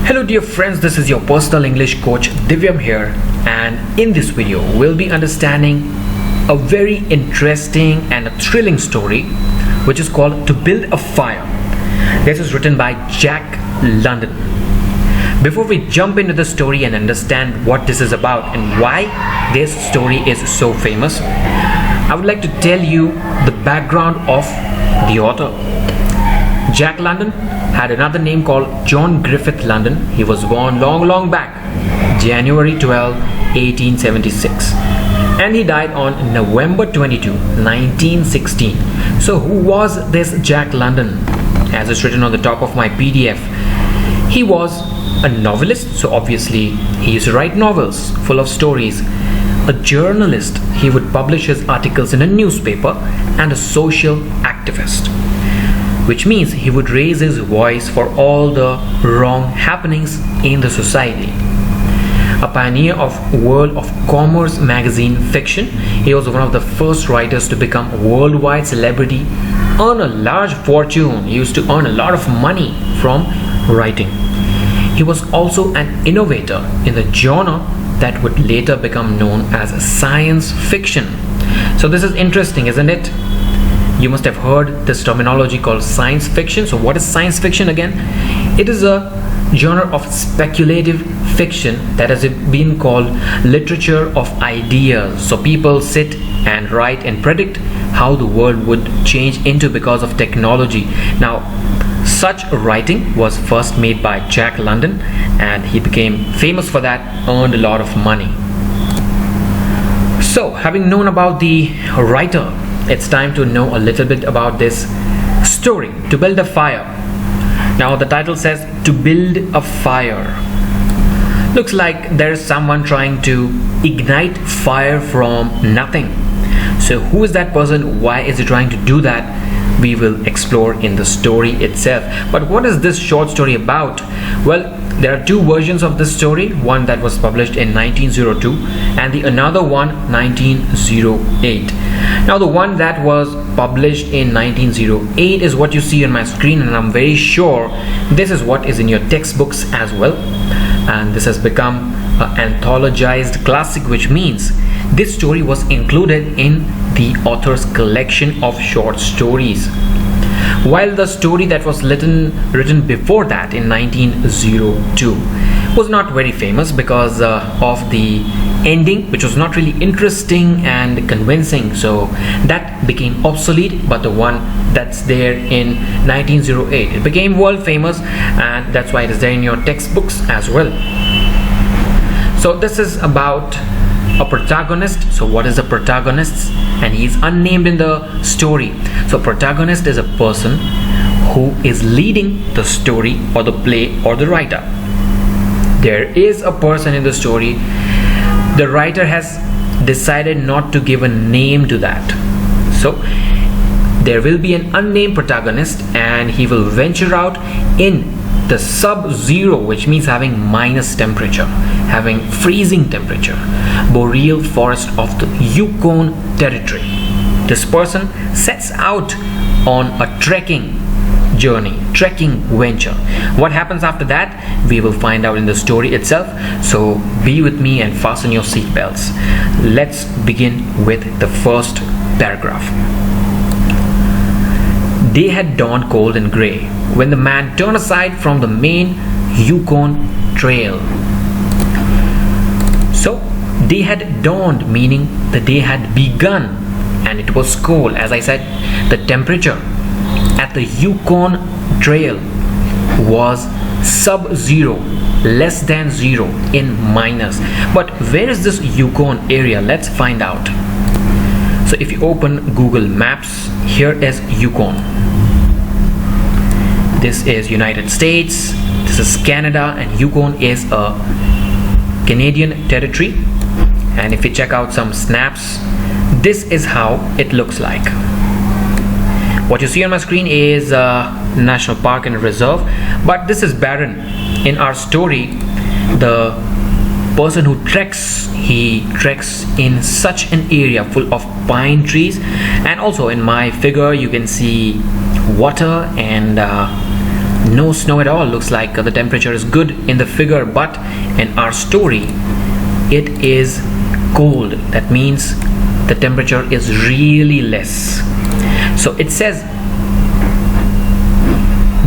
Hello dear friends, this is your personal English coach Divyam here, and in this video we'll be understanding a very interesting and a thrilling story which is called To Build a Fire. This is written by Jack London. Before we jump into the story and understand what this is about and why this story is so famous, I would like to tell you the background of the author. Jack London had another name called John Griffith London. He was born long back, January 12, 1876, and he died on November 22, 1916. So who was this Jack London? As it's written on the top of my PDF, he was a novelist, so obviously he used to write novels full of stories. A journalist, he would publish his articles in a newspaper, and a social activist, which means he would raise his voice for all the wrong happenings in the society. A pioneer of World of Commerce magazine fiction, he was one of the first writers to become a worldwide celebrity, earn a large fortune. He used to earn a lot of money from writing. He was also an innovator in the genre that would later become known as science fiction. So this is interesting, isn't it? You must have heard this terminology called science fiction. So what is science fiction again? It is a genre of speculative fiction that has been called literature of ideas. So people sit and write and predict how the world would change into because of technology. Now, such writing was first made by Jack London, and he became famous for that, earned a lot of money. So, having known about the writer, it's time to know a little bit about this story, To Build a Fire. Now the title says To Build a Fire. Looks like there is someone trying to ignite fire from nothing. So who is that person? Why is he trying to do that? We will explore in the story itself. But what is this short story about? Well, there are two versions of this story, one that was published in 1902 and the another one 1908. Now the one that was published in 1908 is what you see on my screen, and I'm very sure this is what is in your textbooks as well, and this has become an anthologized classic, which means this story was included in the author's collection of short stories. While the story that was written before that in 1902 was not very famous because of the ending, which was not really interesting and convincing, so that became obsolete. But the one that's there in 1908, it became world famous, and that's why it is there in your textbooks as well. So this is about a protagonist. So what is a protagonist? And he's unnamed in the story. So protagonist is a person who is leading the story or the play or the writer. There is a person in the story. The writer has decided not to give a name to that. So there will be an unnamed protagonist, and he will venture out in the sub-zero, which means having minus temperature, having freezing temperature, boreal forest of the Yukon territory. This person sets out on a trekking journey, trekking venture. What happens after that, we will find out in the story itself. So be with me and fasten your seatbelts. Let's begin with the first paragraph. Day had dawned cold and grey when the man turned aside from the main Yukon trail. So day had dawned, meaning the day had begun, and it was cold. As I said, the temperature at the Yukon trail was sub-zero, less than zero, in minus. But where is this Yukon area? Let's find out. So if you open Google Maps, here is Yukon. This is United States, this is Canada, and Yukon is a Canadian territory. And if you check out some snaps, this is how it looks like. What you see on my screen is a national park and reserve, but this is barren. In our story, the person who treks, he treks in such an area full of pine trees, and also in my figure you can see water and no snow at all. Looks like the temperature is good in the figure, but in our story it is cold. That means the temperature is really less. So it says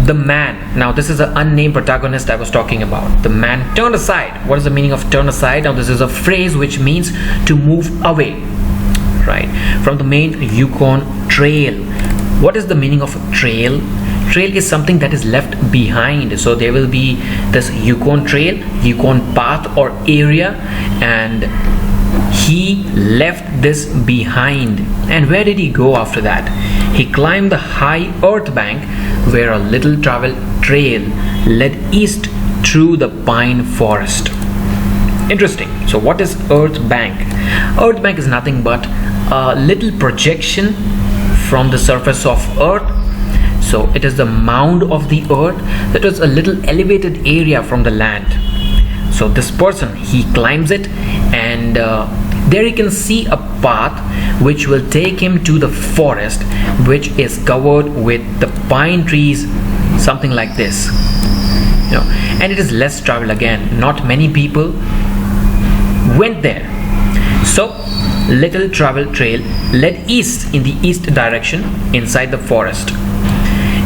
the man, now this is an unnamed protagonist I was talking about. The man turned aside. What is the meaning of turn aside? Now this is a phrase which means to move away, right, from the main Yukon trail. What is the meaning of a trail? Trail is something that is left behind. So there will be this Yukon trail, Yukon path or area, and he left this behind. And where did he go after that? He climbed the high earth bank where a little travel trail led east through the pine forest. Interesting. So what is earth bank? Earth bank is nothing but a little projection from the surface of earth. So it is the mound of the earth. That is a little elevated area from the land. So this person, he climbs it, and there you can see a path which will take him to the forest, which is covered with the pine trees, something like this, you know, and it is less travel again. Not many people went there. So little travel trail led east in the east direction inside the forest.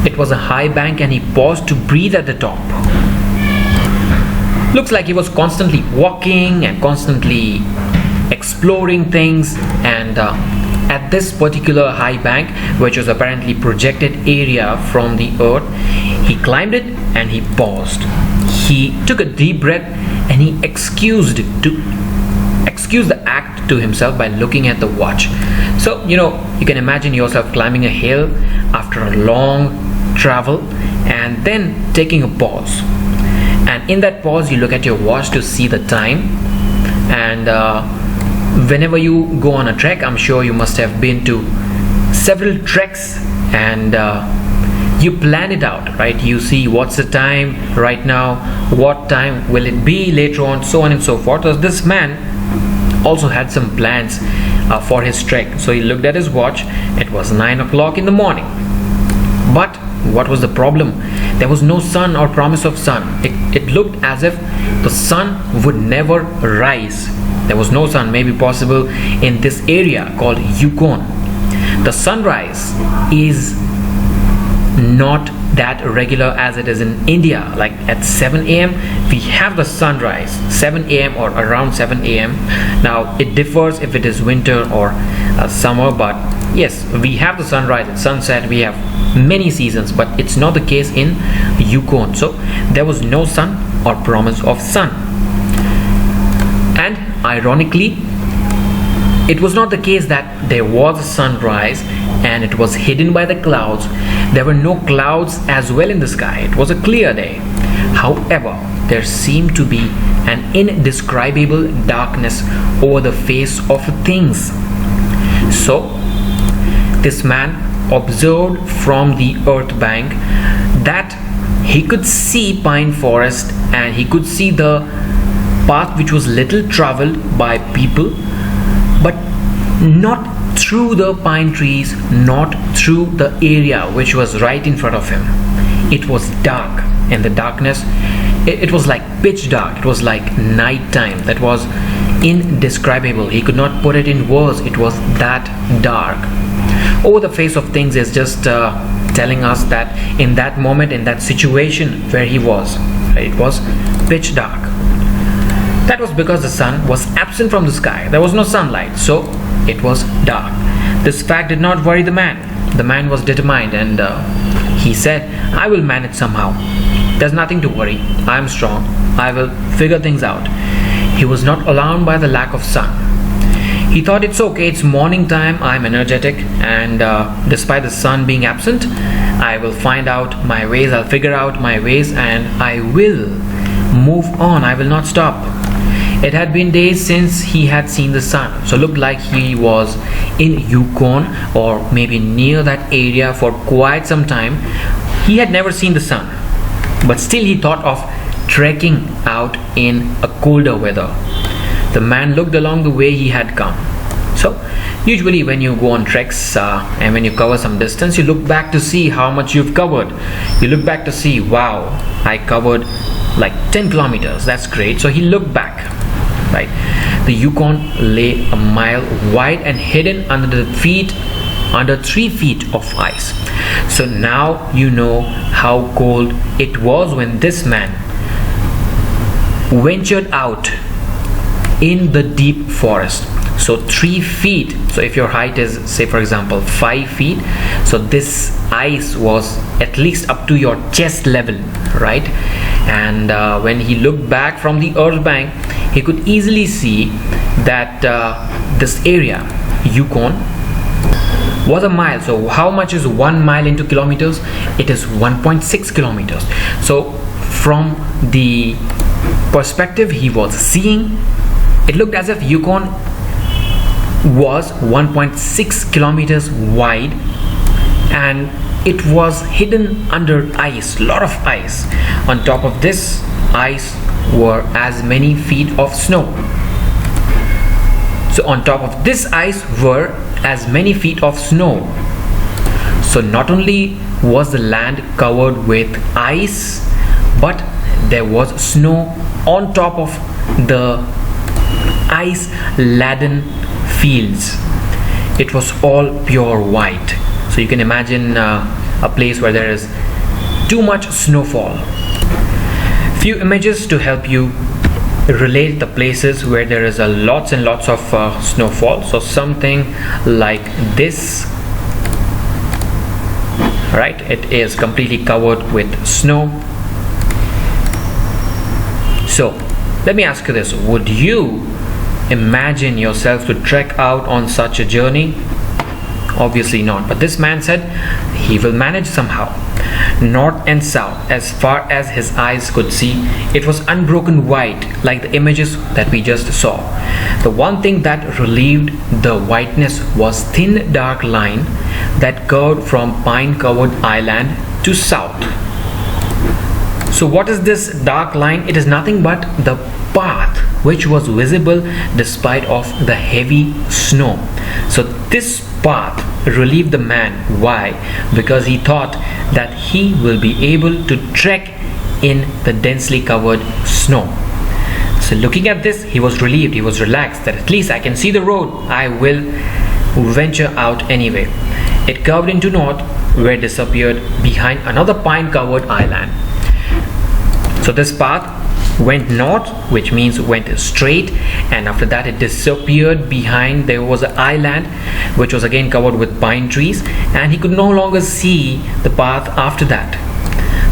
It was a high bank and he paused to breathe at the top. Looks like he was constantly walking and constantly exploring things, and at this particular high bank, which was apparently projected area from the earth, he climbed it and he paused. He took a deep breath and he excused the act to himself by looking at the watch. So you can imagine yourself climbing a hill after a long travel and then taking a pause, and in that pause you look at your watch to see the time. And whenever you go on a trek, I'm sure you must have been to several treks, and you plan it out, right? You see what's the time right now, what time will it be later on, so on and so forth. So this man also had some plans for his trek. So he looked at his watch. It was 9 o'clock in the morning. But what was the problem? There was no sun or promise of sun. It looked as if the sun would never rise. There was no sun, maybe possible in this area called Yukon. The sunrise is not that regular as it is in India. Like at 7 a.m. we have the sunrise, 7 a.m. or around 7 a.m. Now it differs if it is winter or summer, but yes, we have the sunrise and sunset. We have many seasons, but it's not the case in Yukon. So there was no sun or promise of sun. And ironically, it was not the case that there was a sunrise and it was hidden by the clouds. There were no clouds as well in the sky. It was a clear day. However, there seemed to be an indescribable darkness over the face of things. So this man observed from the earth bank that he could see pine forest and he could see the path which was little traveled by people, but not through the pine trees, not through the area which was right in front of him. It was dark, and the darkness, it was like pitch dark. It was like night time. That was indescribable. He could not put it in words. It was that dark. Over the face of things is just telling us that in that moment, in that situation where he was, right, it was pitch dark. That was because the sun was absent from the sky. There was no sunlight, so it was dark. This fact did not worry the man. The man was determined, and he said, I will manage somehow. There's nothing to worry. I am strong. I will figure things out. He was not alarmed by the lack of sun. He thought, it's okay, it's morning time, I'm energetic, and despite the sun being absent, I will find out my ways, I'll figure out my ways, and I will move on. I will not stop. It had been days since he had seen the sun, so looked like he was in Yukon or maybe near that area for quite some time. He had never seen the sun, but still he thought of trekking out in a colder weather. The man looked along the way he had come. So So usually when you go on treks and when you cover some distance, you look back to see how much you've covered. You look back to see, wow, I covered like 10 kilometers. That's great. So he looked back, right? The Yukon lay a mile wide and hidden under 3 feet of ice. So now you know how cold it was when this man ventured out in the deep forest. So 3 feet, so if your height is, say for example, 5 feet, so this ice was at least up to your chest level, right? And when he looked back from the earth bank, he could easily see that this area, Yukon, was a mile. So how much is 1 mile into kilometers? It is 1.6 kilometers. So from the perspective he was seeing, it looked as if Yukon was 1.6 kilometers wide and it was hidden under ice, lot of ice. On top of this ice were as many feet of snow. So on top of this ice were as many feet of snow. So not only was the land covered with ice, but there was snow on top of the ice laden fields. It was all pure white. So you can imagine a place where there is too much snowfall. Few images to help you relate the places where there is a lots and lots of snowfall. So something like this, right? It is completely covered with snow. So let me ask you this: would you imagine yourself to trek out on such a journey? Obviously not, but this man said he will manage somehow. North and south, as far as his eyes could see, it was unbroken white, like the images that we just saw. The one thing that relieved the whiteness was thin dark line that curved from pine covered island to south. So what is this dark line? It is nothing but the path which was visible despite of the heavy snow. So this path relieved the man. Why? Because he thought that he will be able to trek in the densely covered snow. So looking at this, he was relieved, he was relaxed, that at least I can see the road. I will venture out anyway. It curved into north, where it disappeared behind another pine covered island. So this path went north, which means went straight, and after that it disappeared behind. There was an island which was again covered with pine trees, and he could no longer see the path after that.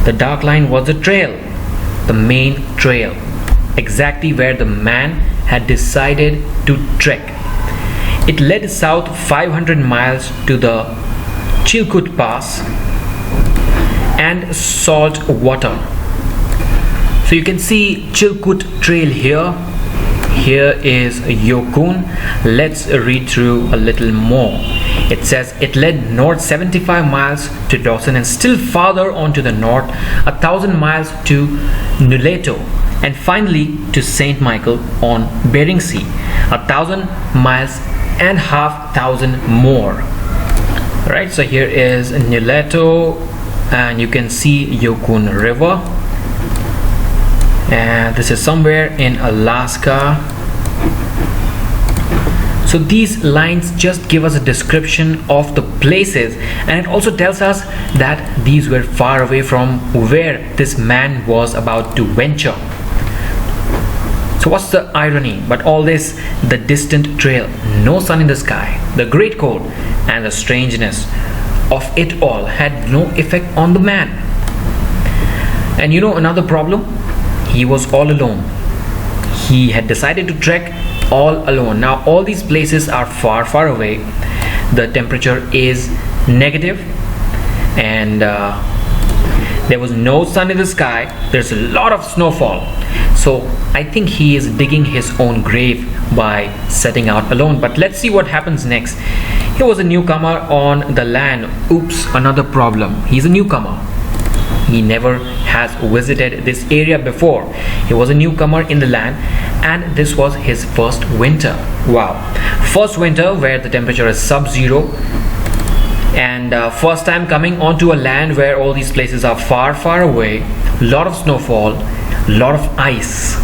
The dark line was the trail, the main trail, exactly where the man had decided to trek. It led south 500 miles to the Chilkoot Pass and salt water. So you can see Chilkoot Trail here. Here is Yukon. Let's read through a little more. It says it led north 75 miles to Dawson and still farther on to the north 1,000 miles to Nulato and finally to St. Michael on Bering Sea, 1,000 miles and half thousand more. Right, so here is Nulato and you can see Yukon River. And this is somewhere in Alaska. So these lines just give us a description of the places, and it also tells us that these were far away from where this man was about to venture. So what's the irony? But all this, the distant trail, no sun in the sky, the great cold and the strangeness of it all had no effect on the man. And you know another problem? He was all alone. He had decided to trek all alone. Now all these places are far, far away. The temperature is negative and there was no sun in the sky. There's a lot of snowfall. So I think he is digging his own grave by setting out alone. But let's see what happens next. He was a newcomer on the land. Oops, another problem. He's a newcomer. He never has visited this area before. He was a newcomer in the land, and this was his first winter. Wow, first winter where the temperature is sub-zero, and first time coming onto a land where all these places are far away, lot of snowfall, lot of ice.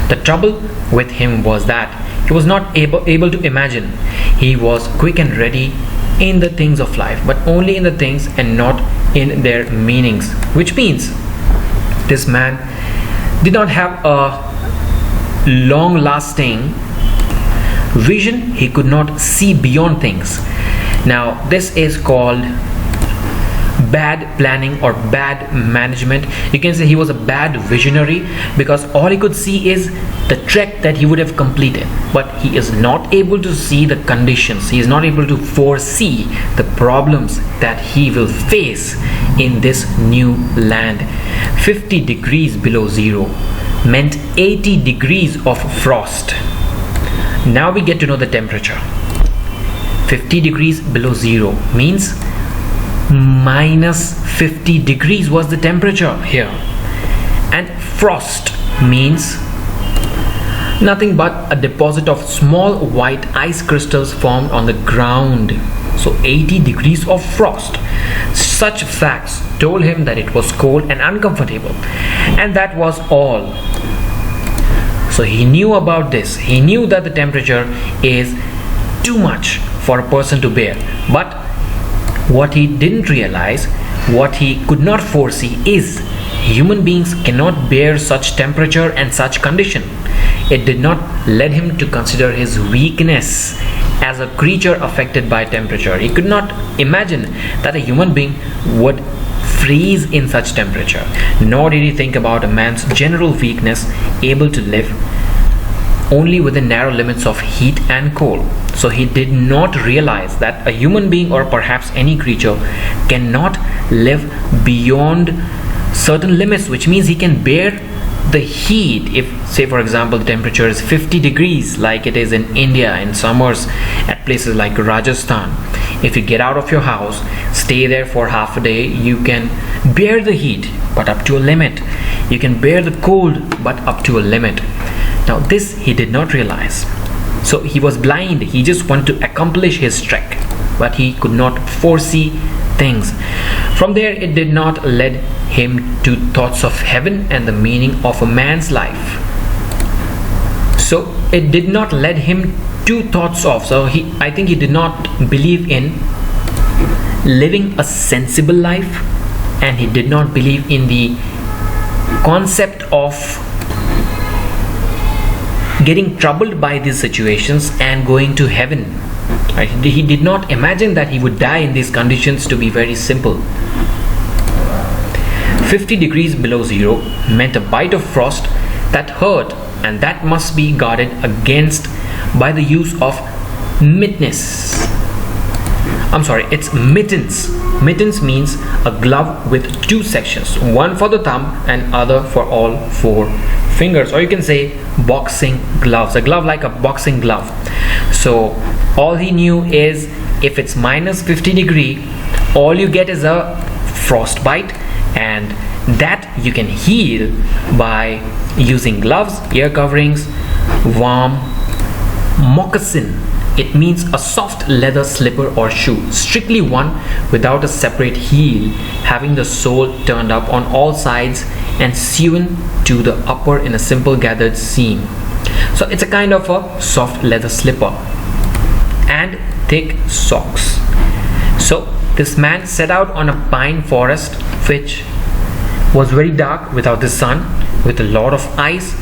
The trouble with him was that he was not able to imagine. He was quick and ready in the things of life, but only in the things and not in their meanings, which means this man did not have a long lasting vision. He could not see beyond things. Now this is called bad planning or bad management. You can say he was a bad visionary, because all he could see is the trek that he would have completed, but he is not able to see the conditions. He is not able to foresee the problems that he will face in this new land. 50 degrees below zero meant 80 degrees of frost. Now we get to know the temperature. 50 degrees below zero means minus 50 degrees was the temperature here, and frost means nothing but a deposit of small white ice crystals formed on the ground. So 80 degrees of frost. Such facts told him that it was cold and uncomfortable, and that was all. So he knew about this. He knew that the temperature is too much for a person to bear, but what he didn't realize, what he could not foresee, is human beings cannot bear such temperature and such condition. It did not lead him to consider his weakness as a creature affected by temperature. He could not imagine that a human being would freeze in such temperature, nor did he think about a man's general weakness, able to live only within narrow limits of heat and cold. So he did not realize that a human being, or perhaps any creature, cannot live beyond certain limits, which means he can bear the heat. If, say for example, the temperature is 50 degrees like it is in India in summers at places like Rajasthan, if you get out of your house, stay there for half a day, you can bear the heat but up to a limit. You can bear the cold but up to a limit. Now this he did not realize. So he was blind. He just wanted to accomplish his trek, but he could not foresee things. From there, it did not lead him to thoughts of heaven and the meaning of a man's life. So it did not lead him to thoughts of, I think he did not believe in living a sensible life, and he did not believe in the concept of getting troubled by these situations and going to heaven. He did not imagine that he would die in these conditions, to be very simple. 50 degrees below zero meant a bite of frost that hurt, and that must be guarded against by the use of mittens. It's mittens. Mittens means a glove with two sections, one for the thumb and other for all four fingers, or you can say boxing gloves, a glove like a boxing glove. So all he knew is, if it's minus 50 degree, all you get is a frostbite, and that you can heal by using gloves, ear coverings, warm moccasin. It means a soft leather slipper or shoe, strictly one without a separate heel, having the sole turned up on all sides and sewn to the upper in a simple gathered seam. So it's a kind of a soft leather slipper. And thick socks. So this man set out on a pine forest which was very dark without the sun, with a lot of ice,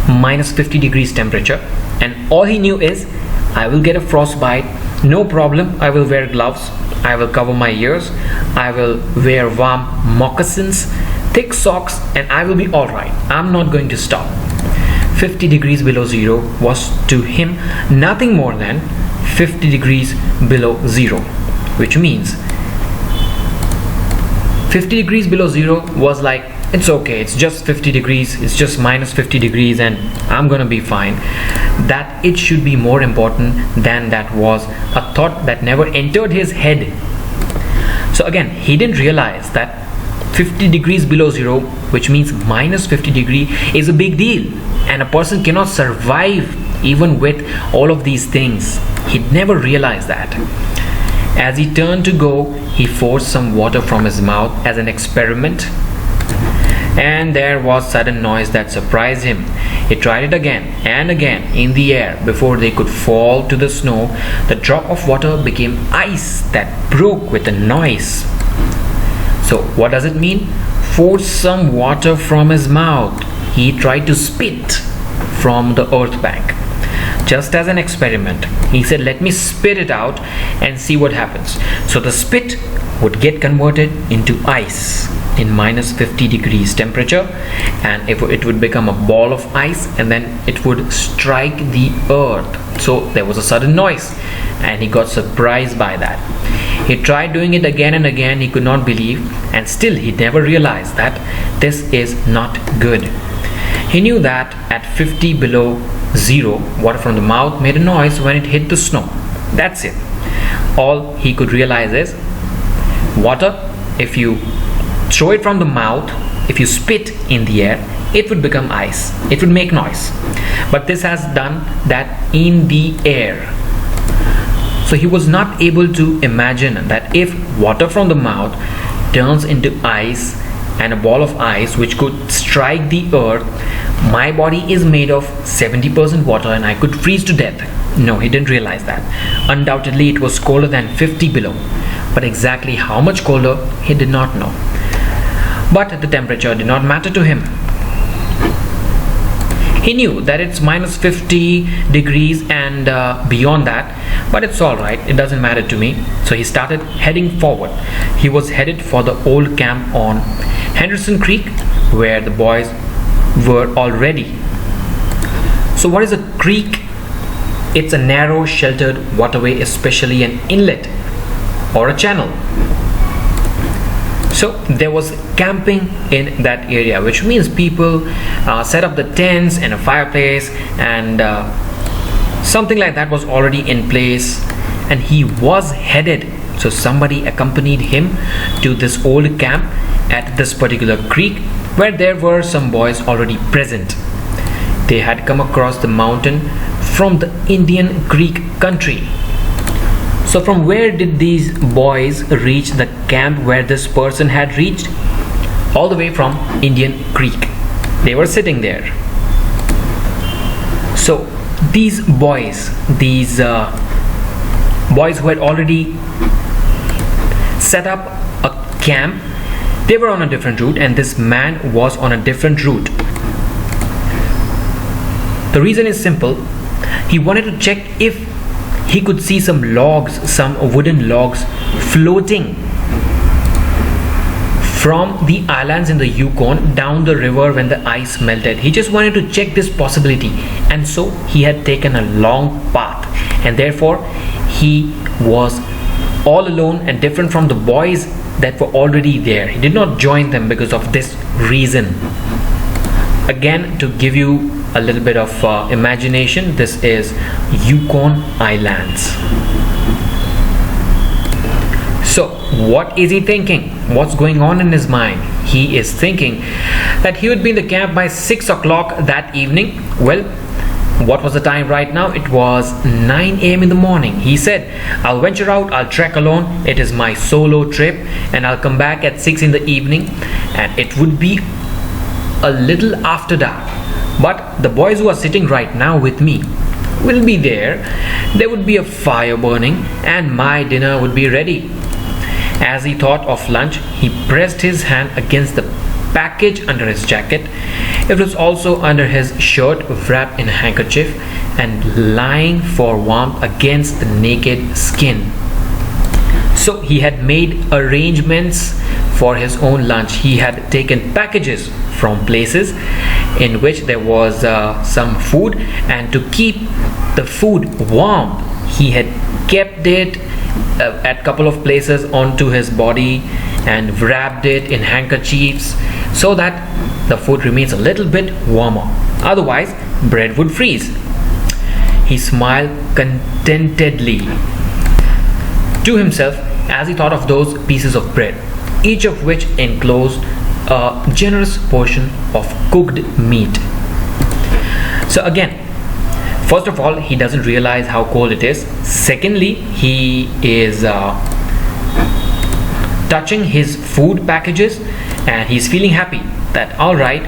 minus 50 degrees temperature, and all he knew is, I will get a frostbite, no problem, I will wear gloves, I will cover my ears, I will wear warm moccasins, thick socks, and I will be alright. I'm not going to stop. 50 degrees below zero was to him nothing more than 50 degrees below zero, which means 50 degrees below zero was like, it's okay, it's just 50 degrees, it's just minus 50 degrees and I'm gonna be fine. That it should be more important than that was a thought that never entered his head. So again, he didn't realize that 50 degrees below zero, which means minus 50 degree, is a big deal, and a person cannot survive even with all of these things. He'd never realized that. As he turned to go, he forced some water from his mouth as an experiment, and there was sudden noise that surprised him. He tried it again and again in the air. Before they could fall to the snow, the drop of water became ice that broke with a noise. So what does it mean? Force some water from his mouth. He tried to spit from the earth bank. Just as an experiment, he said, let me spit it out and see what happens. So the spit would get converted into ice in minus 50 degrees temperature, and it would become a ball of ice, and then it would strike the earth. So there was a sudden noise, and he got surprised by that. He tried doing it again and again. He could not believe, and still he never realized that this is not good. He knew that at 50 below zero, water from the mouth made a noise when it hit the snow. That's it. All he could realize is water, if you throw it from the mouth, if you spit in the air, it would become ice. It would make noise. But this has done that in the air. So he was not able to imagine that if water from the mouth turns into ice and a ball of ice which could strike the earth, my body is made of 70% water and I could freeze to death. No, he didn't realize that. Undoubtedly it was colder than 50 below, but exactly how much colder he did not know. But the temperature did not matter to him. He knew that it's minus 50 degrees and beyond that, but it's alright, it doesn't matter to me. So he started heading forward. He was headed for the old camp on Henderson Creek, where the boys were already. So what is a creek? It's a narrow sheltered waterway, especially an inlet or a channel. So there was camping in that area, which means people set up the tents and a fireplace, and something like that was already in place, and he was headed. So somebody accompanied him to this old camp at this particular creek, where there were some boys already present. They had come across the mountain from the Indian Creek country. So from where did these boys reach the camp where this person had reached? All the way from Indian Creek. They were sitting there. So these boys who had already set up a camp, they were on a different route, and this man was on a different route. The reason is simple. He wanted to check if he could see some logs, some wooden logs floating from the islands in the Yukon down the river when the ice melted. He just wanted to check this possibility, and so he had taken a long path, and therefore he was all alone and different from the boys that were already there. He did not join them because of this reason. Again, to give you a little bit of imagination, this is Yukon Islands. So what is he thinking? What's going on in his mind? He is thinking that he would be in the camp by 6 o'clock that evening. Well, what was the time right now? It was 9 a.m. in the morning. He said, I'll venture out, I'll trek alone. It is my solo trip, and I'll come back at 6 in the evening, and it would be a little after dark. But the boys who are sitting right now with me will be there. There would be a fire burning, and my dinner would be ready. As he thought of lunch, he pressed his hand against the package under his jacket. It was also under his shirt, wrapped in a handkerchief and lying for warmth against the naked skin. So he had made arrangements for his own lunch. He had taken packages from places in which there was some food, and to keep the food warm, he had kept it at a couple of places onto his body and wrapped it in handkerchiefs so that the food remains a little bit warmer. Otherwise, bread would freeze. He smiled contentedly to himself as he thought of those pieces of bread. each of which enclosed a generous portion of cooked meat. So again, first of all, he doesn't realize how cold it is. Secondly, he is touching his food packages, and he's feeling happy that all right,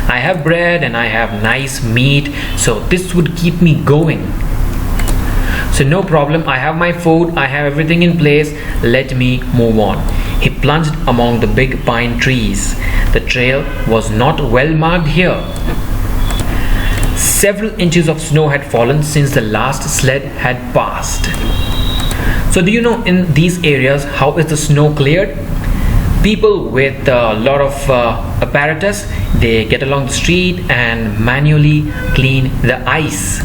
I have bread and I have nice meat, so this would keep me going. So no problem, I have my food, I have everything in place, let me move on. He plunged among the big pine trees. The trail was not well marked here. Several inches of snow had fallen since the last sled had passed. So do you know, in these areas, how is the snow cleared? People with a lot of apparatus, they get along the street and manually clean the ice.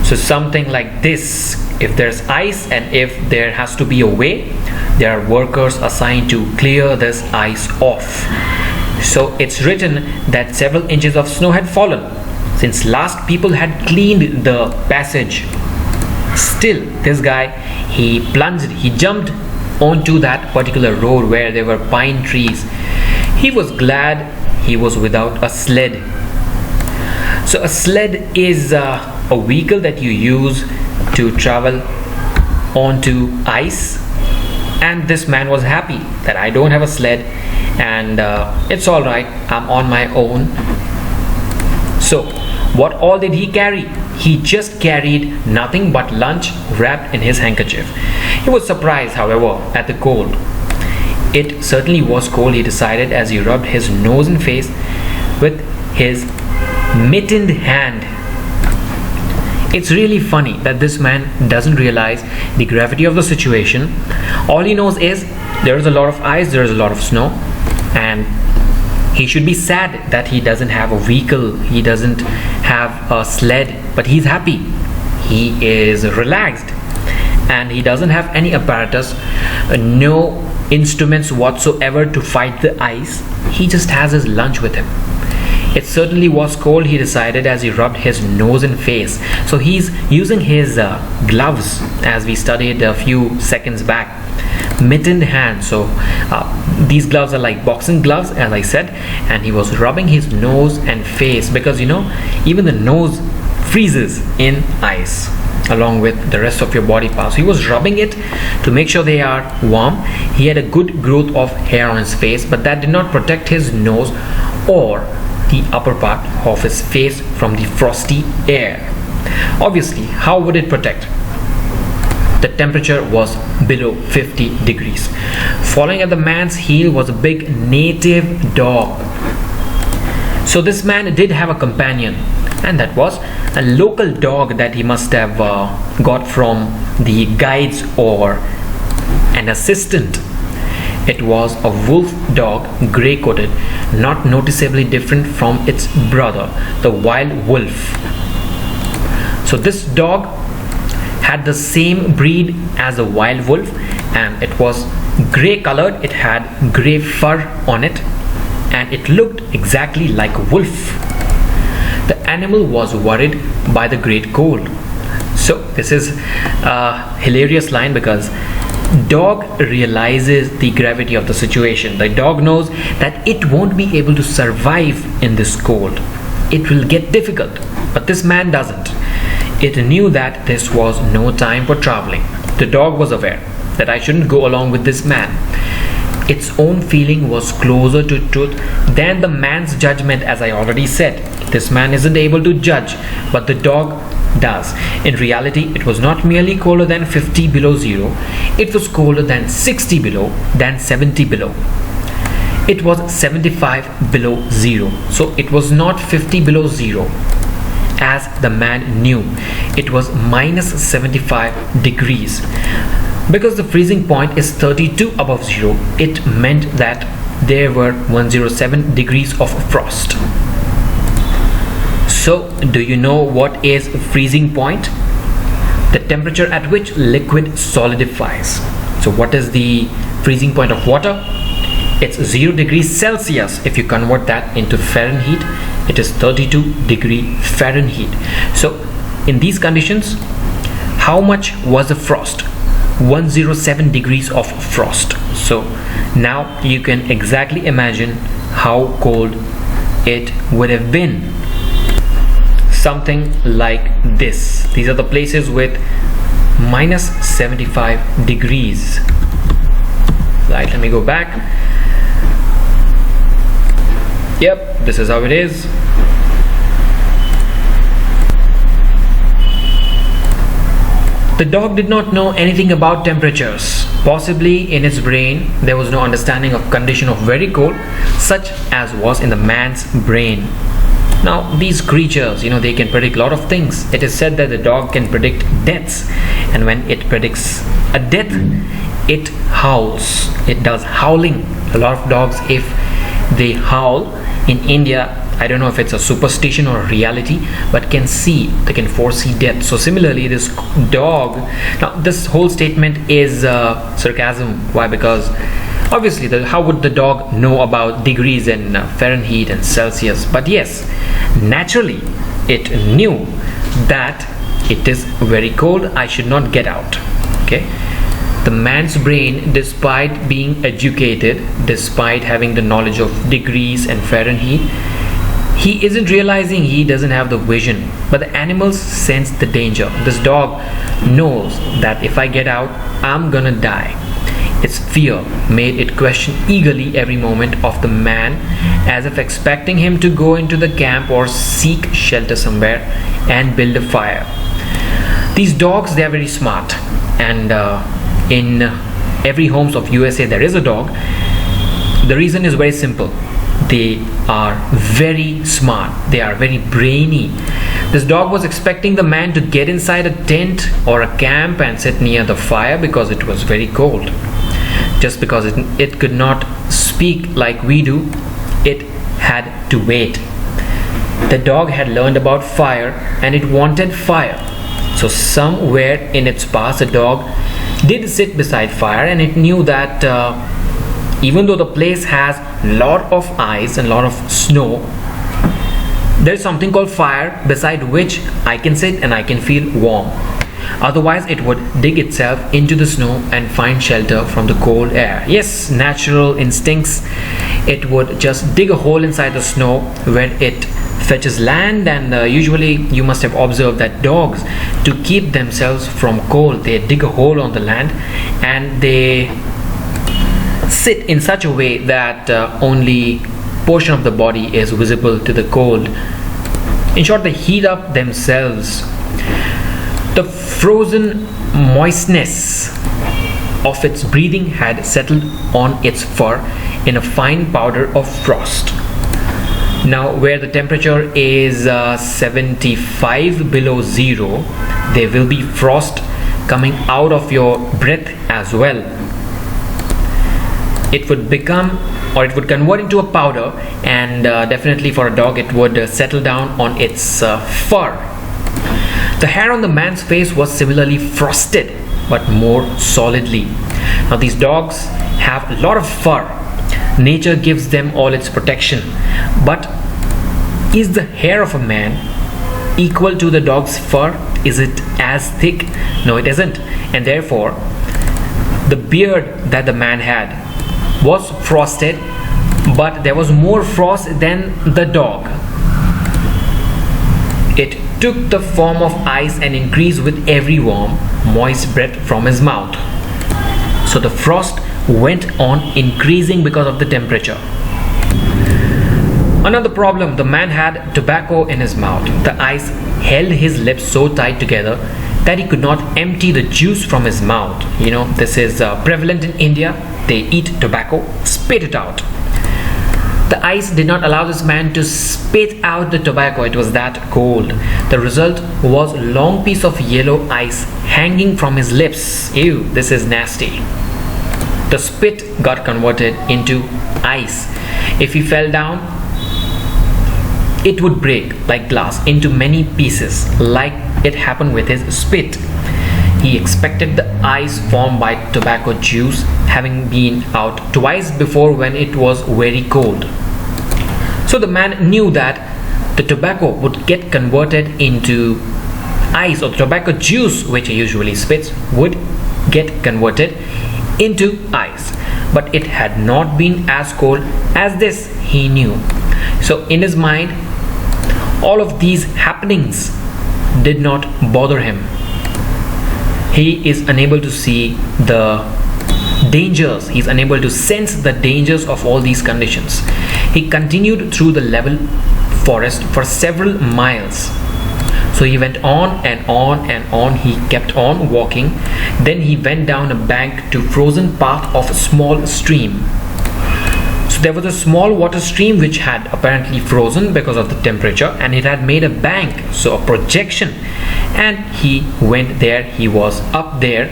So something like this, if there's ice and if there has to be a way, there are workers assigned to clear this ice off. So it's written that several inches of snow had fallen since last people had cleaned the passage. Still, this guy, he plunged, he jumped onto that particular road where there were pine trees. He was glad he was without a sled. So a sled is a vehicle that you use to travel onto ice, and this man was happy that I don't have a sled and it's all right, I'm on my own. So what all did he carry? He just carried nothing but lunch wrapped in his handkerchief. He was surprised, however, at the cold. It certainly was cold, he decided, as he rubbed his nose and face with his mittened hand. It's really funny that this man doesn't realize the gravity of the situation. All he knows is there is a lot of ice, there is a lot of snow, and he should be sad that he doesn't have a vehicle, he doesn't have a sled, but he's happy. He is relaxed and he doesn't have any apparatus, no instruments whatsoever to fight the ice. He just has his lunch with him. It certainly was cold, he decided, as he rubbed his nose and face. So he's using his gloves, as we studied a few seconds back. Mittened hand. So these gloves are like boxing gloves, as I said, and he was rubbing his nose and face because, you know, even the nose freezes in ice along with the rest of your body parts. He was rubbing it to make sure they are warm. He had a good growth of hair on his face, but that did not protect his nose or the upper part of his face from the frosty air. Obviously, how would it protect? The temperature was below 50 degrees. Following at the man's heel was a big native dog. So this man did have a companion, and that was a local dog that he must have got from the guides or an assistant. It was a wolf dog, grey-coated, not noticeably different from its brother, the wild wolf. So this dog had the same breed as the wild wolf, and it was grey colored. It had grey fur on it, and it looked exactly like a wolf. The animal was worried by the great cold. So this is a hilarious line because dog realizes the gravity of the situation. The dog knows that it won't be able to survive in this cold. It will get difficult, but this man doesn't. It knew that this was no time for traveling. The dog was aware that I shouldn't go along with this man. Its own feeling was closer to truth than the man's judgment, as I already said. This man isn't able to judge, but the dog does. In reality, it was not merely colder than 50 below zero, it was colder than 60 below, than 70 below. It was 75 below zero. So it was not 50 below zero. As the man knew, it was minus 75 degrees. Because the freezing point is 32 above zero, it meant that there were 107 degrees of frost. So, do you know what is freezing point? The temperature at which liquid solidifies. So, what is the freezing point of water? It's 0 degrees Celsius. If you convert that into Fahrenheit, it is 32 degree Fahrenheit. So, in these conditions, how much was the frost? 107 degrees of frost. So now you can exactly imagine how cold it would have been. Something like this. These are the places with minus 75 degrees. Right, let me go back. Yep, this is how it is. The dog did not know anything about temperatures. Possibly in its brain there was no understanding of condition of very cold, such as was in the man's brain. Now these creatures, they can predict a lot of things. It is said that the dog can predict deaths, and when it predicts a death, it howls. It does howling. A lot of dogs, if they howl in India, I don't know if it's a superstition or a reality, but they can foresee death. So similarly, this dog, now this whole statement is sarcasm. Why? Because obviously, how would the dog know about degrees in Fahrenheit and Celsius? But yes, naturally, it knew that it is very cold. I should not get out. Okay. The man's brain, despite being educated, despite having the knowledge of degrees and Fahrenheit, he isn't realizing he doesn't have the vision. But the animals sense the danger. This dog knows that if I get out, I'm gonna die. Its fear made it question eagerly every moment of the man, as if expecting him to go into the camp or seek shelter somewhere and build a fire. These dogs, they are very smart, and in every homes of USA there is a dog. The reason is very simple. They are very smart. They are very brainy. This dog was expecting the man to get inside a tent or a camp and sit near the fire because it was very cold. Just because it could not speak like we do, it had to wait. The dog had learned about fire and it wanted fire. So somewhere in its past, the dog did sit beside fire, and it knew that even though the place has lot of ice and lot of snow, there is something called fire beside which I can sit and I can feel warm. Otherwise it would dig itself into the snow and find shelter from the cold air. Yes, natural instincts. It would just dig a hole inside the snow where it fetches land, and usually you must have observed that dogs, to keep themselves from cold, they dig a hole on the land and they sit in such a way that only portion of the body is visible to the cold. In short, they heat up themselves. The frozen moistness of its breathing had settled on its fur in a fine powder of frost. Now, where the temperature is 75 below zero, there will be frost coming out of your breath as well. It would become, or it would convert into a powder, and definitely for a dog it would settle down on its fur. The hair on the man's face was similarly frosted, but more solidly. Now these dogs have a lot of fur. Nature gives them all its protection, but is the hair of a man equal to the dog's fur? Is it as thick? No, it isn't. And therefore the beard that the man had was frosted, but there was more frost than the dog. It took the form of ice and increased with every warm, moist breath from his mouth. So the frost went on increasing because of the temperature. Another problem, the man had tobacco in his mouth. The ice held his lips so tight together that he could not empty the juice from his mouth. This is prevalent in India. They eat tobacco, spit it out. The ice did not allow this man to spit out the tobacco. It was that cold. The result was a long piece of yellow ice hanging from his lips. Ew, this is nasty. The spit got converted into ice. If he fell down, it would break like glass into many pieces, like it happened with his spit. He expected the ice formed by tobacco juice having been out twice before when it was very cold. So the man knew that the tobacco would get converted into ice, or the tobacco juice which he usually spits would get converted into ice. But it had not been as cold as this, he knew. So in his mind, all of these happenings did not bother him. He is unable to see the dangers. He is unable to sense the dangers of all these conditions. He continued through the level forest for several miles. So he went on and on and on. He kept on walking. Then he went down a bank to frozen path of a small stream. So there was a small water stream which had apparently frozen because of the temperature, and it had made a bank, so a projection, and he went there. He was up there,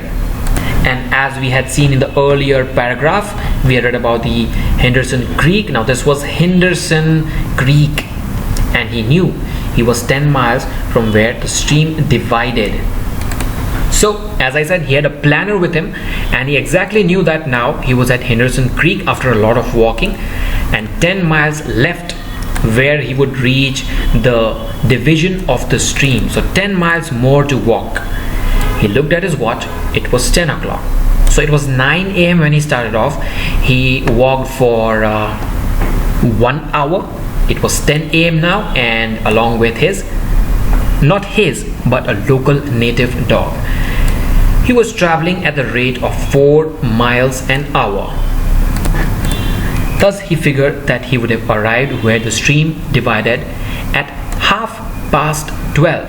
and as we had seen in the earlier paragraph, we had read about the Henderson Creek. Now this was Henderson Creek, and he knew he was 10 miles from where the stream divided. So as I said, he had a planner with him, and he exactly knew that now he was at Henderson Creek after a lot of walking, and 10 miles left where he would reach the division of the stream. So 10 miles more to walk. He looked at his watch. It was 10 o'clock. So it was 9 a.m. when he started off. He walked for 1 hour. It was 10 a.m. now, and along with his, not his, but a local native dog. He was traveling at the rate of 4 miles an hour. Thus he figured that he would have arrived where the stream divided at 12:30.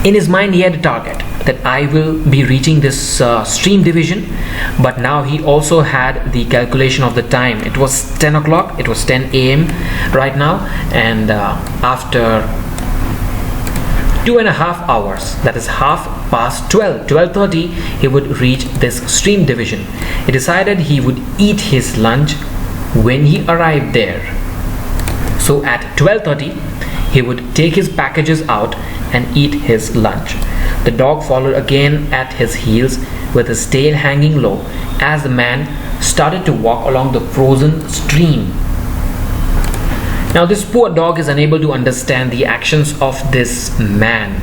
In his mind he had a target that I will be reaching this stream division, but now he also had the calculation of the time. It was 10 o'clock, it was 10 a.m. right now, and after 2.5 hours, that is 12:30, he would reach this stream division. He decided he would eat his lunch when he arrived there. So at 12:30 he would take his packages out and eat his lunch. The dog followed again at his heels with his tail hanging low as the man started to walk along the frozen stream. Now this poor dog is unable to understand the actions of this man,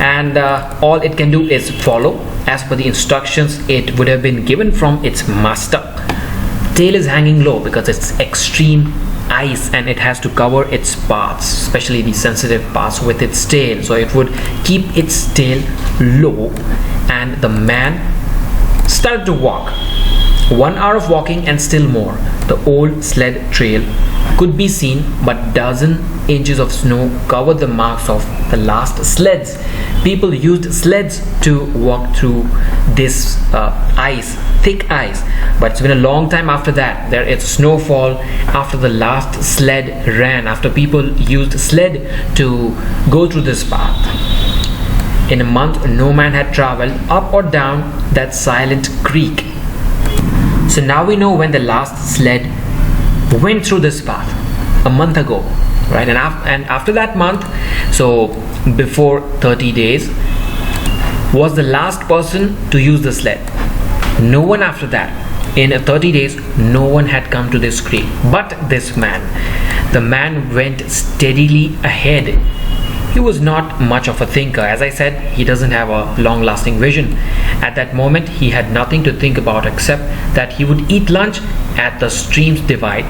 and all it can do is follow as per the instructions it would have been given from its master. Tail is hanging low because it's extreme ice and it has to cover its parts, especially the sensitive parts, with its tail, so it would keep its tail low. And the man started to walk. 1 hour of walking and still more. The old sled trail could be seen, but dozen inches of snow covered the marks of the last sleds. People used sleds to walk through this ice, thick ice, but it's been a long time after that. There is snowfall after the last sled ran, after people used sled to go through this path. In a month, no man had traveled up or down that silent creek. So now we know when the last sled went through this path, a month ago, right? And after that month, so before 30 days, was the last person to use the sled. No one after that. In 30 days, no one had come to this creek but this man. The man went steadily ahead. He was not much of a thinker. As I said, he doesn't have a long-lasting vision. At that moment, he had nothing to think about except that he would eat lunch at the stream's divide,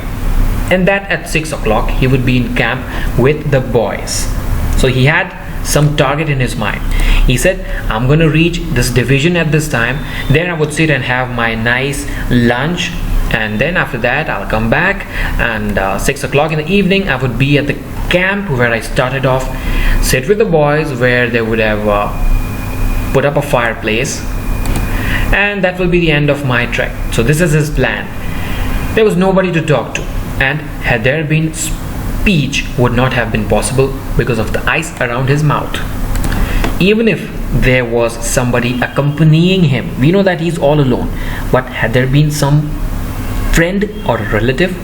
and that at 6 o'clock he would be in camp with the boys. So he had some target in his mind. He said, I'm going to reach this division at this time, then I would sit and have my nice lunch, and then after that I'll come back, and 6 o'clock in the evening I would be at the camp where I started off, sit with the boys where they would have put up a fireplace, and that will be the end of my trek. So this is his plan. There was nobody to talk to, and had there been speech would not have been possible because of the ice around his mouth. Even if there was somebody accompanying him, we know that he's all alone, but had there been some friend or relative,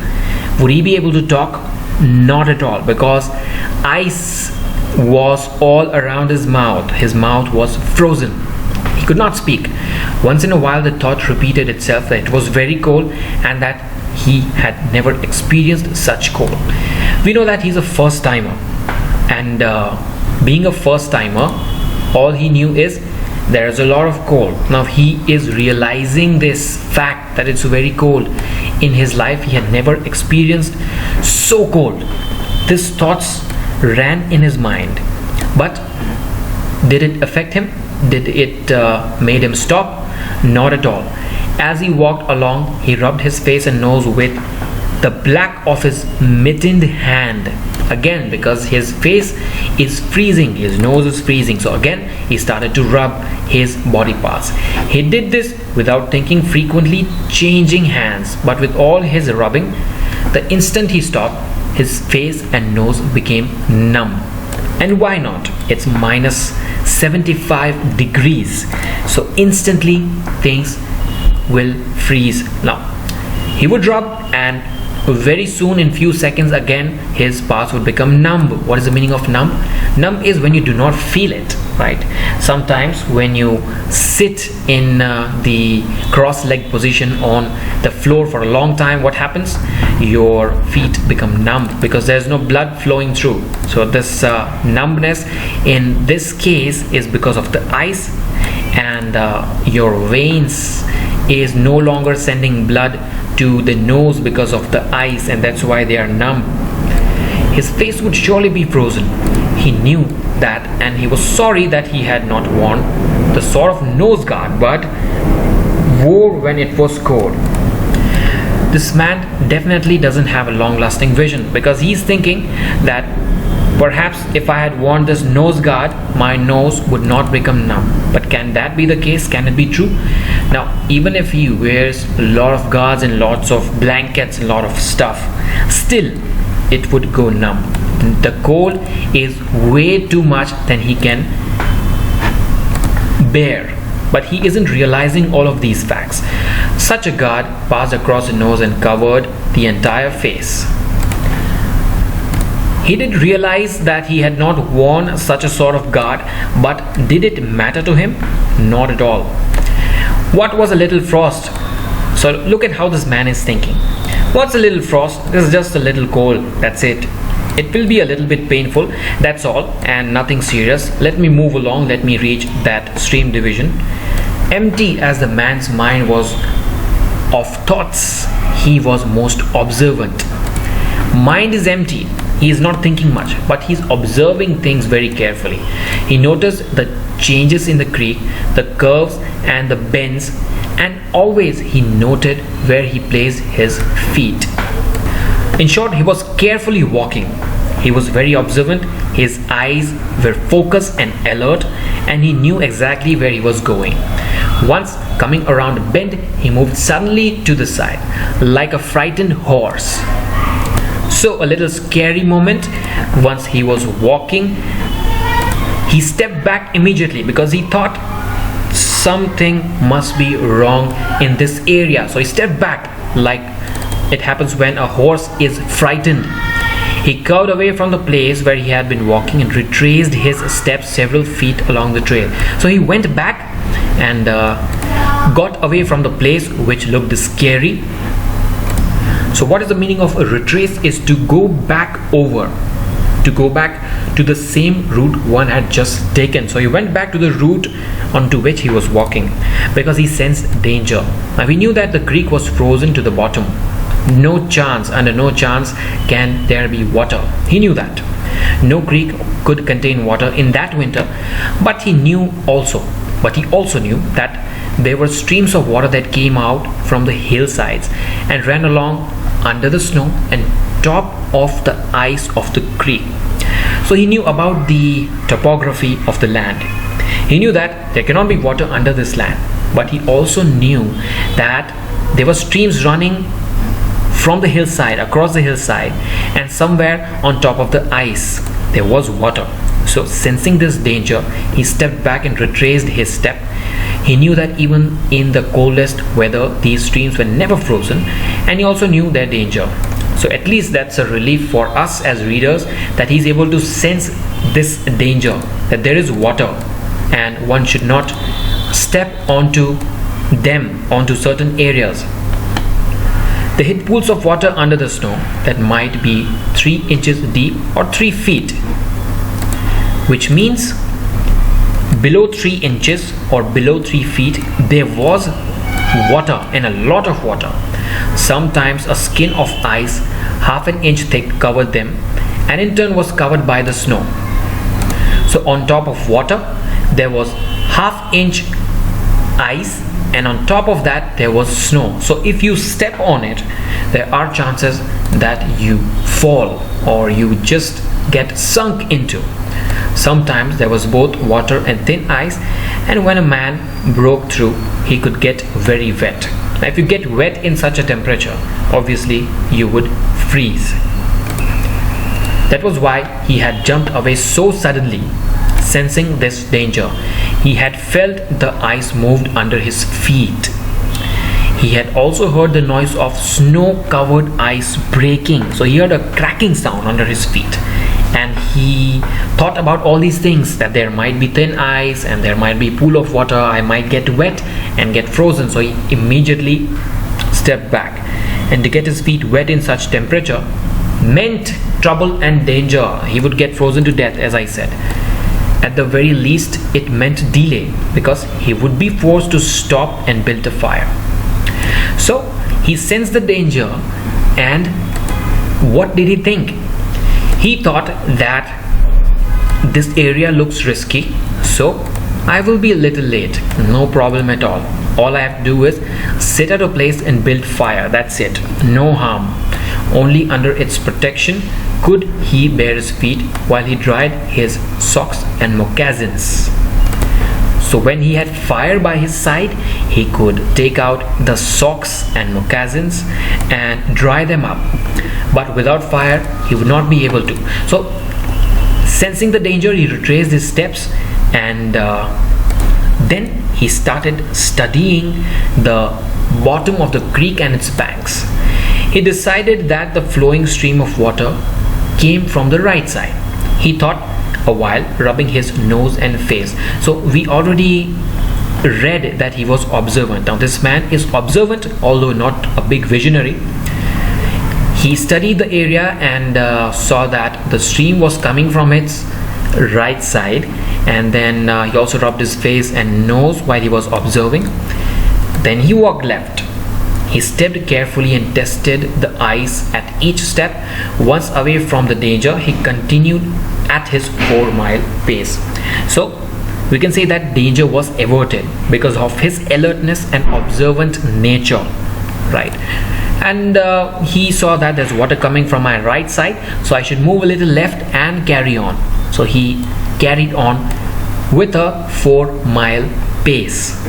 would he be able to talk? Not at all, because ice was all around his mouth. His mouth was frozen. He could not speak. Once in a while the thought repeated itself that it was very cold and that he had never experienced such cold. We know that he's a first timer, and being a first timer, all he knew is there is a lot of cold. Now he is realizing this fact that it's very cold. In his life he had never experienced so cold. These thoughts ran in his mind, but did it affect him? Did it made him stop? Not at all. As he walked along, he rubbed his face and nose with the back of his mittened hand. Again, because his face is freezing, his nose is freezing, so again he started to rub his body parts. He did this without thinking, frequently changing hands, but with all his rubbing, the instant he stopped, his face and nose became numb. And why not? It's minus 75 degrees, so instantly things will freeze. Now he would rub, and very soon, in few seconds, again his parts would become numb. What is the meaning of numb? Numb is when you do not feel it, right? Sometimes when you sit in the cross-legged position on the floor for a long time, what happens? Your feet become numb because there's no blood flowing through. So this numbness in this case is because of the ice, and your veins is no longer sending blood to the nose because of the ice, and that's why they are numb. His face would surely be frozen. He knew that, and he was sorry that he had not worn the sort of nose guard but wore when it was cold. This man definitely doesn't have a long-lasting vision, because he's thinking that perhaps if I had worn this nose guard, my nose would not become numb. But can that be the case? Can it be true? Now, even if he wears a lot of guards and lots of blankets, a lot of stuff, still it would go numb. The cold is way too much than he can bear. But he isn't realizing all of these facts. Such a guard passed across the nose and covered the entire face. He did realize that he had not worn such a sort of guard, but did it matter to him? Not at all. What was a little frost? So look at how this man is thinking. What's a little frost? This is just a little cold, that's it. It will be a little bit painful, that's all, and nothing serious. Let me move along, let me reach that stream division. Empty as the man's mind was of thoughts, he was most observant. Mind is empty. He is not thinking much, but he's observing things very carefully. He noticed the changes in the creek, the curves and the bends, and always he noted where he placed his feet. In short, he was carefully walking. He was very observant. His eyes were focused and alert, and he knew exactly where he was going. Once coming around a bend, he moved suddenly to the side, like a frightened horse. So a little scary moment. Once he was walking, he stepped back immediately because he thought something must be wrong in this area. So he stepped back, like it happens when a horse is frightened. He curved away from the place where he had been walking and retraced his steps several feet along the trail. So he went back and got away from the place which looked scary. So what is the meaning of a retrace? Is to go back over, to go back to the same route one had just taken. So he went back to the route onto which he was walking because he sensed danger. Now he knew that the creek was frozen to the bottom. No chance, under no chance can there be water. He knew that. No creek could contain water in that winter, but he also knew that there were streams of water that came out from the hillsides and ran along under the snow and top of the ice of the creek. So he knew about the topography of the land. He knew that there cannot be water under this land, but he also knew that there were streams running from the hillside, across the hillside, and somewhere on top of the ice there was water. So sensing this danger, he stepped back and retraced his step. He knew that even in the coldest weather, these streams were never frozen, and he also knew their danger. So at least that's a relief for us as readers, that he's able to sense this danger, that there is water and one should not step onto them, onto certain areas. They hit pools of water under the snow that might be 3 inches deep or 3 feet, which means below 3 inches or below 3 feet, there was water, and a lot of water. Sometimes a skin of ice half an inch thick covered them, and in turn was covered by the snow. So on top of water there was half-inch ice, and on top of that there was snow. So if you step on it, there are chances that you fall or you just get sunk into. Sometimes there was both water and thin ice, and when a man broke through, he could get very wet. Now, if you get wet in such a temperature, obviously you would freeze. That was why he had jumped away so suddenly, sensing this danger. He had felt the ice moved under his feet. He had also heard the noise of snow-covered ice breaking. So he heard a cracking sound under his feet. And he thought about all these things, that there might be thin ice and there might be pool of water. I might get wet and get frozen. So he immediately stepped back. And to get his feet wet in such temperature meant trouble and danger. He would get frozen to death, as I said. At the very least, it meant delay, because he would be forced to stop and build a fire. So he sensed the danger, and what did he think? He thought that this area looks risky, so I will be a little late. No problem at all. All I have to do is sit at a place and build fire. That's it. No harm. Only under its protection could he bare his feet while he dried his socks and moccasins. So when he had fire by his side, he could take out the socks and moccasins and dry them up. But without fire, he would not be able to. So sensing the danger, he retraced his steps, and then he started studying the bottom of the creek and its banks. He decided that the flowing stream of water came from the right side. He thought a while, rubbing his nose and face. So we already read that he was observant. Now this man is observant, although not a big visionary. He studied the area and saw that the stream was coming from its right side, and then he also rubbed his face and nose while he was observing. Then he walked left. He stepped carefully and tested the ice at each step. Once away from the danger, he continued at his 4-mile pace. So we can say that danger was averted because of his alertness and observant nature, right? And he saw that there's water coming from my right side, so I should move a little left and carry on. So he carried on with a 4-mile pace.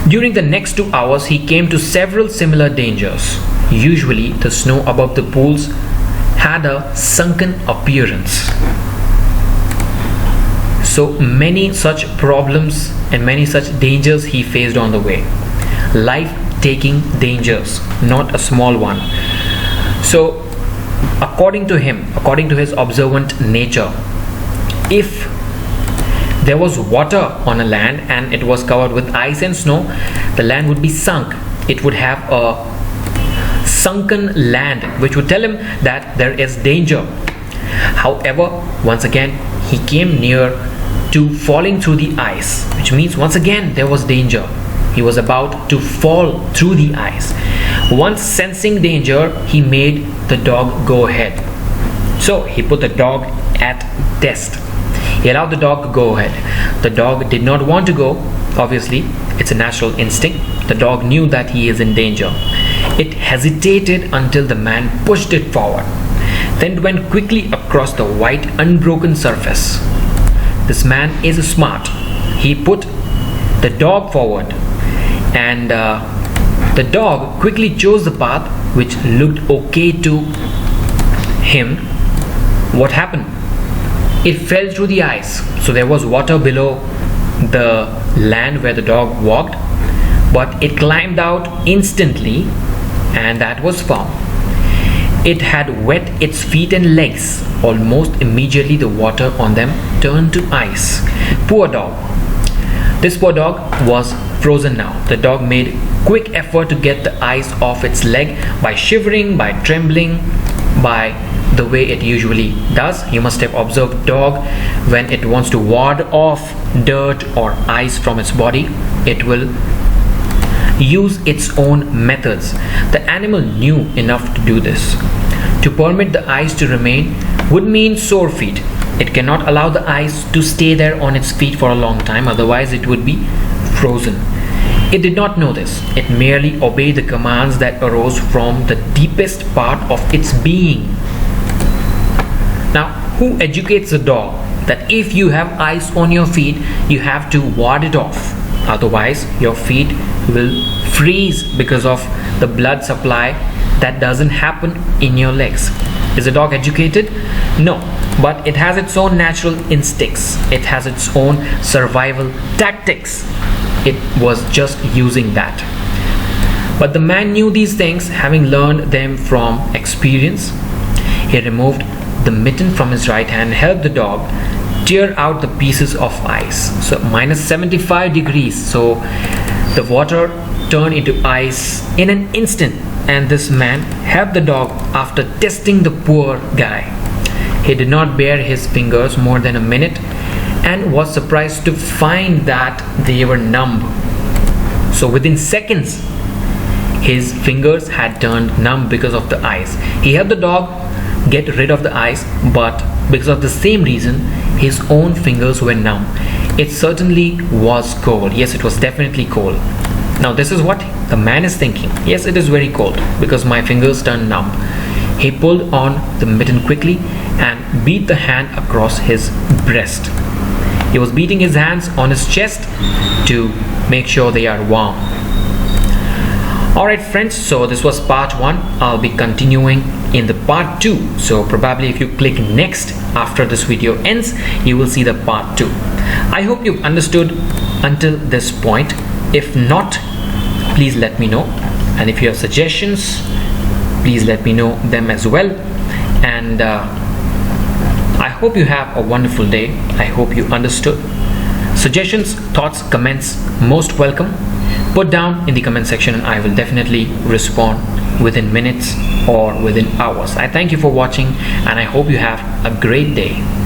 During the next 2 hours, he came to several similar dangers. Usually, the snow above the pools had a sunken appearance. So many such problems and many such dangers he faced on the way. Life-taking dangers, not a small one. So, according to him, according to his observant nature, if there was water on a land and it was covered with ice and snow, the land would be sunk. It would have a sunken land, which would tell him that there is danger. However, once again, he came near to falling through the ice, which means once again there was danger. He was about to fall through the ice. Once sensing danger, he made the dog go ahead. So he put the dog at test. He allowed the dog to go ahead. The dog did not want to go. Obviously, it's a natural instinct. The dog knew that he is in danger. It hesitated until the man pushed it forward, then went quickly across the white, unbroken surface. This man is smart. He put the dog forward, and the dog quickly chose the path which looked okay to him. What happened? It fell through the ice, so there was water below the land where the dog walked, but it climbed out instantly, and that was firm. It had wet its feet and legs. Almost immediately the water on them turned to ice. Poor dog. This poor dog was frozen now. The dog made quick effort to get the ice off its leg by shivering, by trembling, by the way it usually does. You must have observed dog when it wants to ward off dirt or ice from its body, it will use its own methods. The animal knew enough to do this. To permit the ice to remain would mean sore feet. It cannot allow the ice to stay there on its feet for a long time, otherwise it would be frozen. It did not know this. It merely obeyed the commands that arose from the deepest part of its being. Now, who educates the dog that if you have ice on your feet, you have to ward it off? Otherwise, your feet will freeze because of the blood supply that doesn't happen in your legs. Is the dog educated? No, but it has its own natural instincts. It has its own survival tactics. It was just using that. But the man knew these things, having learned them from experience. He removed the mitten from his right hand and helped the dog tear out the pieces of ice. So minus 75 degrees. So the water turned into ice in an instant. And this man helped the dog after testing the poor guy. He did not bare his fingers more than a minute and was surprised to find that they were numb. So within seconds, his fingers had turned numb because of the ice. He helped the dog get rid of the ice, but because of the same reason, his own fingers were numb. It certainly was cold. Yes, it was definitely cold. Now this is what the man is thinking. Yes, it is very cold because my fingers turned numb. He pulled on the mitten quickly and beat the hand across his breast. He was beating his hands on his chest to make sure they are warm. Alright friends, so this was part 1. I'll be continuing in the part 2. So probably if you click next after this video ends, you will see the part 2. I hope you've understood until this point. If not, please let me know. And if you have suggestions, please let me know them as well. And I hope you have a wonderful day. I hope you understood. Suggestions, thoughts, comments, most welcome. Put down in the comment section and I will definitely respond within minutes or within hours. I thank you for watching and I hope you have a great day.